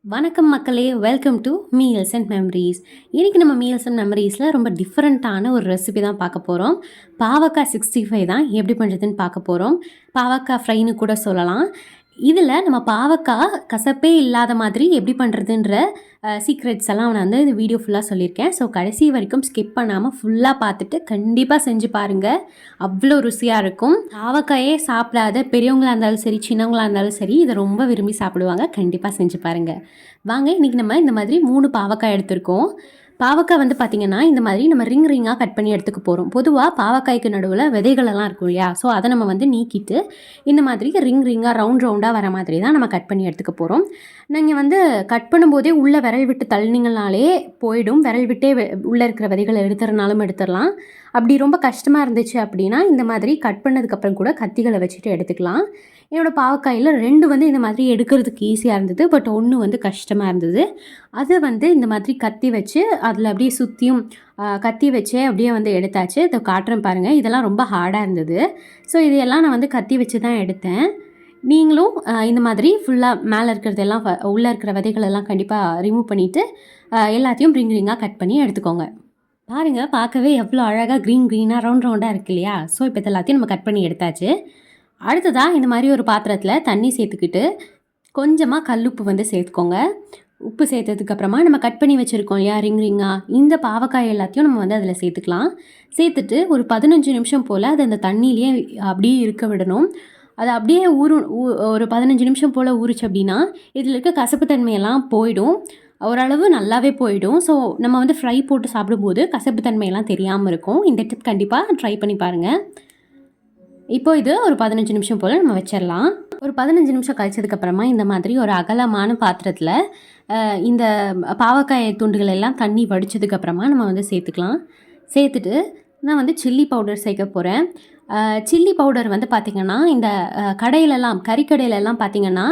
வணக்கம் மக்களே, welcome to meals and memories. இன்றைக்கி நம்ம மீல்ஸ் அண்ட் மெமரீஸில் ரொம்ப டிஃப்ரெண்ட்டான ஒரு ரெசிபி தான் பார்க்க போகிறோம். பாவக்காய் 65 தான் எப்படி பண்ணுறதுன்னு பார்க்க போகிறோம். பாவக்காய் ஃப்ரைன்னு கூட சொல்லலாம். இதில் நம்ம பாவக்காய் கசப்பே இல்லாத மாதிரி எப்படி பண்ணுறதுன்ற சீக்ரெட்ஸ் எல்லாம் நான் வந்து இந்த வீடியோ ஃபுல்லாக சொல்லியிருக்கேன். ஸோ கடைசி வரைக்கும் ஸ்கிப் பண்ணாமல் ஃபுல்லாக பார்த்துட்டு கண்டிப்பாக செஞ்சு பாருங்கள். அவ்வளோ ருசியாக இருக்கும். பாவக்காயே சாப்பிடாத பெரியவங்களாக இருந்தாலும் சரி, சின்னவங்களாக இருந்தாலும் சரி, இதை ரொம்ப விரும்பி சாப்பிடுவாங்க. கண்டிப்பாக செஞ்சு பாருங்கள். வாங்க, இன்றைக்கி நம்ம இந்த மாதிரி 3 பாவக்காய் எடுத்திருக்கோம். பாவக்காய் வந்து பார்த்திங்கன்னா இந்த மாதிரி நம்ம ரிங்காக கட் பண்ணி எடுத்துக்க போகிறோம். பொதுவாக பாவக்காய்க்கு நடுவில் விதைகளெல்லாம் இருக்கும் இல்லையா? ஸோ அதை நம்ம வந்து நீக்கிட்டு இந்த மாதிரி ரிங்காக ரவுண்டாக வர மாதிரி தான் நம்ம கட் பண்ணி எடுத்துக்க போகிறோம். நீங்கள் வந்து கட் பண்ணும்போதே உள்ளே விரல் விட்டு தள்ளினீங்கனாலே போயிடும். விரல் விட்டே உள்ளே இருக்கிற விதைகளை எடுத்துறனாலும் எடுத்துடலாம். அப்படி ரொம்ப கஷ்டமாக இருந்துச்சு அப்படின்னா இந்த மாதிரி கட் பண்ணதுக்கப்புறம் கூட கத்திகளை வச்சுட்டு எடுத்துக்கலாம். என்னோடய பாவக்காயில் 2 வந்து இந்த மாதிரி எடுக்கிறதுக்கு ஈஸியாக இருந்தது. பட் 1 வந்து கஷ்டமாக இருந்தது. அது வந்து இந்த மாதிரி கத்தி வச்சு அதில் அப்படியே சுற்றியும் கத்தி வச்சே அப்படியே வந்து எடுத்தாச்சு. இதை காட்டுறேன் பாருங்கள். இதெல்லாம் ரொம்ப ஹார்டாக இருந்தது. ஸோ இதையெல்லாம் நான் வந்து கத்தி வச்சு தான் எடுத்தேன். நீங்களும் இந்த மாதிரி ஃபுல்லாக மேலே இருக்கிறதெல்லாம் உள்ளே இருக்கிற விதைகளெல்லாம் கண்டிப்பாக ரிமூவ் பண்ணிவிட்டு எல்லாத்தையும் ரிங்காக கட் பண்ணி எடுத்துக்கோங்க. பாருங்கள், பார்க்கவே எவ்வளோ அழகாக க்ரீனாக ரவுண்டாக இருக்கு இல்லையா? ஸோ இப்போ எல்லாத்தையும் நம்ம கட் பண்ணி எடுத்தாச்சு. அடுத்ததாக இந்த மாதிரி ஒரு பாத்திரத்தில் தண்ணி சேர்த்துக்கிட்டு கொஞ்சமாக கல்லுப்பு வந்து சேர்த்துக்கோங்க. உப்பு சேர்த்ததுக்கப்புறமா நம்ம கட் பண்ணி வச்சுருக்கோம் இல்லையா ரிங்காக, இந்த பாவக்காய் எல்லாத்தையும் நம்ம வந்து அதில் சேர்த்துக்கலாம். சேர்த்துட்டு ஒரு 15 நிமிஷம் போல் அது அந்த தண்ணியிலேயே அப்படியே இருக்க விடணும். அது அப்படியே ஒரு 15 நிமிஷம் போல் ஊறிச்சு அப்படின்னா இதில் இருக்க கசப்பு தன்மையெல்லாம் போயிடும். ஓரளவு நல்லாவே போயிடும். ஸோ நம்ம வந்து ஃப்ரை போட்டு சாப்பிடும்போது கசப்பு தன்மையெல்லாம் தெரியாமல் இருக்கும். இந்த டிப் கண்டிப்பாக ட்ரை பண்ணி பாருங்கள். இப்போ இது ஒரு 15 நிமிஷம் போல் நம்ம வச்சிடலாம். ஒரு 15 நிமிஷம் கழிச்சதுக்கப்புறமா இந்த மாதிரி ஒரு அகலமான பாத்திரத்தில் இந்த பாவக்காய் துண்டுகள் எல்லாம் தண்ணி வடித்ததுக்கப்புறமா நம்ம வந்து சேர்த்துக்கலாம். சேர்த்துட்டு நான் வந்து சில்லி பவுடர் சேர்க்க போகிறேன். சில்லி பவுடர் வந்து பார்த்திங்கன்னா இந்த கடையிலெல்லாம் கறிக்கடையிலெல்லாம் பார்த்திங்கன்னா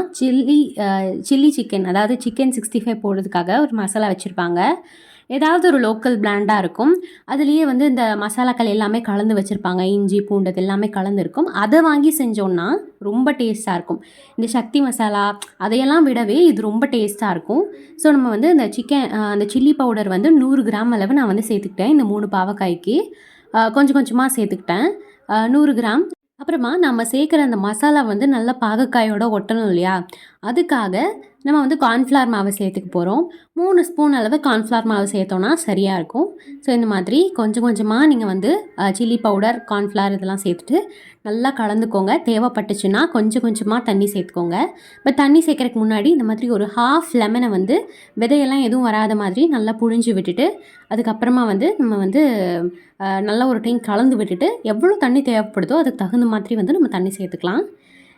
சில்லி சிக்கன், அதாவது சிக்கன் 65 போடுறதுக்காக ஒரு மசாலா வச்சுருப்பாங்க. ஏதாவது ஒரு லோக்கல் பிராண்டாக இருக்கும். அதுலேயே வந்து இந்த மசாலாக்கள் எல்லாமே கலந்து வச்சுருப்பாங்க. இஞ்சி பூண்டு இது எல்லாமே கலந்துருக்கும். அதை வாங்கி செஞ்சோன்னா ரொம்ப டேஸ்ட்டாக இருக்கும். இந்த சக்தி மசாலா அதையெல்லாம் விடவே இது ரொம்ப டேஸ்ட்டாக இருக்கும். ஸோ நம்ம வந்து இந்த அந்த சில்லி பவுடர் வந்து 100 கிராம் அளவு நான் வந்து சேர்த்துக்கிட்டேன். இந்த 3 பாவக்காய்க்கு கொஞ்சம் கொஞ்சமாக சேர்த்துக்கிட்டேன். 100 கிராம். அப்புறமா நம்ம சேர்க்குற அந்த மசாலா வந்து நல்லா பாகக்காயோட ஒட்டணும் இல்லையா? அதுக்காக நம்ம வந்து கார்ன்ஃப்ளவர் மாவு சேர்த்துக்க போகிறோம். 3 ஸ்பூன் அளவு கார்ன்ஃப்ளவர் மாவு சேர்த்தோன்னா சரியாக இருக்கும். ஸோ இந்த மாதிரி கொஞ்சம் கொஞ்சமாக நீங்கள் வந்து சில்லி பவுடர், கார்ன்ஃப்ளவர் இதெல்லாம் சேர்த்துட்டு நல்லா கலந்துக்கோங்க. தேவைப்பட்டுச்சுன்னா கொஞ்சம் கொஞ்சமாக தண்ணி சேர்த்துக்கோங்க. பட் தண்ணி சேர்க்குறதுக்கு முன்னாடி இந்த மாதிரி ஒரு ஹாஃப் லெமனை வந்து விதையெல்லாம் எதுவும் வராத மாதிரி நல்லா புழிஞ்சு விட்டுட்டு அதுக்கப்புறமா வந்து நம்ம வந்து நல்லா ஒரு டைம் கலந்து விட்டுட்டு எவ்வளோ தண்ணி தேவைப்படுதோ அதுக்கு தகுந்த மாதிரி வந்து நம்ம தண்ணி சேர்த்துக்கலாம்.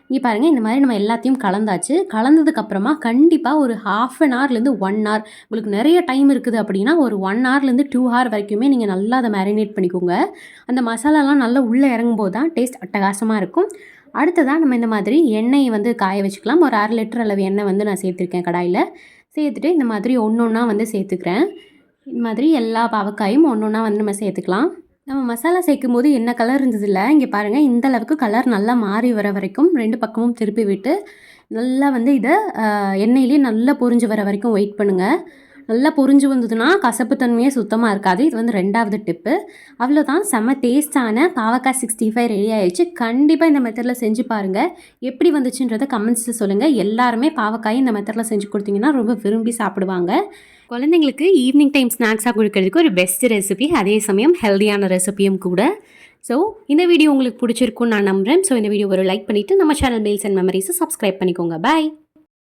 இங்கே பாருங்கள், இந்த மாதிரி நம்ம எல்லாத்தையும் கலந்தாச்சு. கலந்ததுக்கப்புறமா கண்டிப்பாக ஒரு ½ அன் ஹவர்லேருந்து 1 ஹவர், உங்களுக்கு நிறைய டைம் இருக்குது அப்படின்னா ஒரு 1 ஹவர்லேருந்து 2 ஹவர் வரைக்குமே நீங்கள் நல்லா அதை மேரினேட் பண்ணிக்கோங்க. அந்த மசாலாலாம் நல்லா உள்ளே இறங்கும்போது தான் டேஸ்ட் அட்டகாசமாக இருக்கும். அடுத்ததாக நம்ம இந்த மாதிரி எண்ணெயை வந்து காய வச்சுக்கலாம். ஒரு 1/2 லிட்டர் அளவு எண்ணெய் வந்து நான் சேர்த்துருக்கேன் கடாயில். சேர்த்துட்டு இந்த மாதிரி ஒன்றா வந்து சேர்த்துக்கிறேன். இந்த மாதிரி எல்லா பாவக்காயும் ஒன்றா வந்து நம்ம சேர்த்துக்கலாம். நம்ம மசாலா சேர்க்கும் போது என்ன கலர் இருந்ததில்ல, இங்கே பாருங்கள் இந்த அளவுக்கு கலர் நல்லா மாறி வர வரைக்கும் 2 பக்கமும் திருப்பி விட்டு நல்லா வந்து இதை எண்ணெயிலே நல்லா பொரிஞ்சு வர வரைக்கும் வெயிட் பண்ணுங்கள். நல்லா பொரிஞ்சு வந்ததுன்னா கசப்பு தன்மையே சுத்தமாக இருக்காது. இது வந்து 2வது டிப்பு. அவ்வளோதான், செம்ம டேஸ்ட்டான பாவக்காய் 65 ரெடி ஆயிடுச்சு. கண்டிப்பாக இந்த மெத்தடில் செஞ்சு பாருங்கள். எப்படி வந்துச்சுன்றதை கமெண்ட்ஸில் சொல்லுங்கள். எல்லாருமே பாவக்காய் இந்த மெத்தடில் செஞ்சு கொடுத்தீங்கன்னா ரொம்ப விரும்பி சாப்பிடுவாங்க. குழந்தைங்களுக்கு ஈவினிங் டைம் ஸ்நாக்ஸாக கொடுக்கறதுக்கு ஒரு பெஸ்ட் ரெசிபி, அதே சமயம் ஹெல்தியான ரெசிபியும் கூட. ஸோ இந்த வீடியோ உங்களுக்கு பிடிச்சிருக்குன்னு நான் நம்புகிறேன். ஸோ இந்த வீடியோ ஒரு லைக் பண்ணிவிட்டு நம்ம சேனல் மீல்ஸ் அண்ட் மெமரீஸை சப்ஸ்கிரைப் பண்ணிக்கோங்க. பாய்.